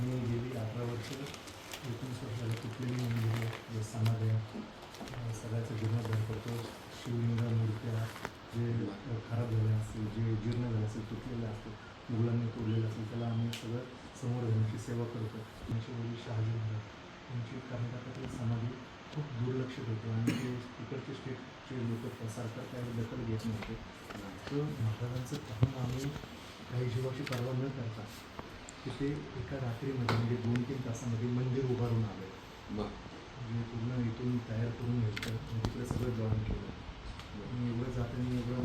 आम्ही गेली 18 वर्ष 19 वर्ष झालं तुटलेली मंदिरं जे समाज आहे सगळ्याचं जीर्णोद्धार करतो. शिवलिंग मूर्त्या जे खराब झाल्या असतील, जे जीर्ण झाले असेल, तुटलेले असतील, मुघलांनी तोडलेलं असेल, त्याला आम्ही सगळं समोर घेण्याची सेवा करतो. त्यांचे वडील शहाजी महाराज यांची कर्नाटकातील समाधी खूप दुर्लक्षित होते आणि ते तिकडचे स्टेटचे लोक सरकार त्यावेळी दखल घेत नव्हते. तर महाराजांचं पाहून आम्ही काही जीवाची पर्वा न करता तिथे एका रात्रीमध्ये म्हणजे 2-3 तासामध्ये मंदिर उभारून आलं. म्हणजे पूर्ण इथून तयार करून घ्यायचं आणि तिकडे सगळं जॉईन केलं. आणि एवढं जाताना एवढं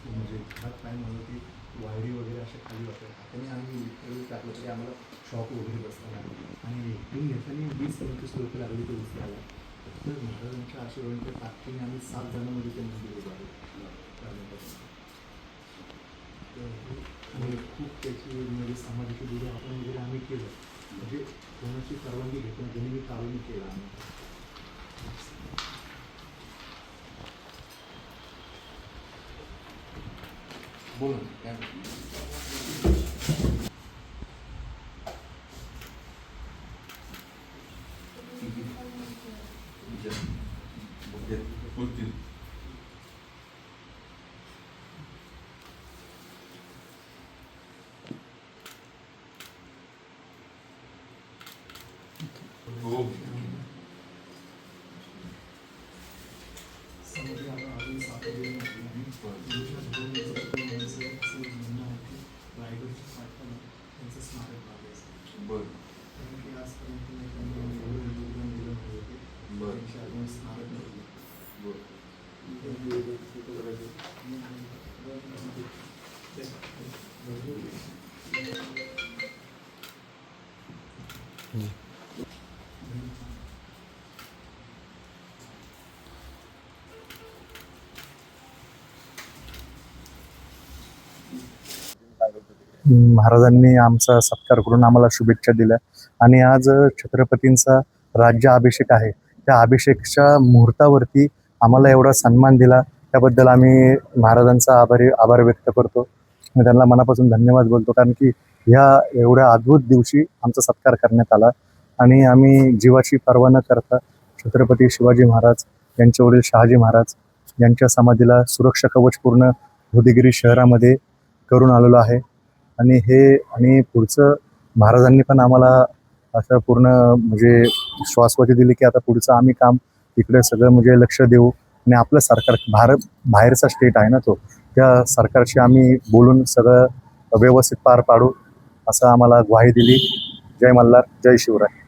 म्हणजे हात पाय मला की वायरी वगैरे अशा खाली वाटत हाताने आम्ही इकडे टाकलं तरी आम्हाला शॉक वगैरे बसला आणि इकडून घेताना 20-25 लोक लागली ते उचलायला. तर महाराजांच्या आशीर्वादाच्या ताकदीने आम्ही 7 जणांमध्ये ते मंदिर उभारलं. आणि खूप त्याची म्हणजे समाजाची दुरी आपण वगैरे आम्ही केलं. म्हणजे कोणाची परवानगी घेतली त्यांनी मी काढून केलं आम्ही. बोला काय बोलतील. हो समाधी अजून 7 दिवस रायगडच्या पाठकाला त्यांचं स्मारक लागायचं. बरं कारण की आजपर्यंत त्यांनी एवढं योगदान दिलं होते. बरं त्यांच्या अजून स्मारक नव्हतं. महाराजांनी आमचा सत्कार करून आम्हाला शुभेच्छा दिल्या आणि आज छत्रपतींचा राज्याभिषेक आहे. त्या अभिषेकच्या मुहूर्तावरती आम्हाला एवढा सन्मान दिला त्याबद्दल आम्ही महाराजांचा आभार व्यक्त करतो आणि त्यांना मनापासून धन्यवाद बोलतो. कारण की ह्या एवढ्या अद्भुत दिवशी आमचा सत्कार करण्यात आला आणि आम्ही जीवाची पर्वा न करता छत्रपती शिवाजी महाराज यांचे वडील शहाजी महाराज यांच्या समाधीला सुरक्षा कवच पूर्ण उदगीर शहरामध्ये करून आलेलो आहे. आणि पुढचं महाराजांनी पण आम्हाला असं पूर्ण म्हणजे श्वासवती दिली की आता पुढचं आम्ही काम इकडे सगळं म्हणजे लक्ष देऊ आणि आपलं सरकार बाहेरचा स्टेट आहे ना तो, त्या सरकारशी आम्ही बोलून सगळं व्यवस्थित पार पाडू असं आम्हाला ग्वाही दिली. जय मल्हार, जय शिवराय.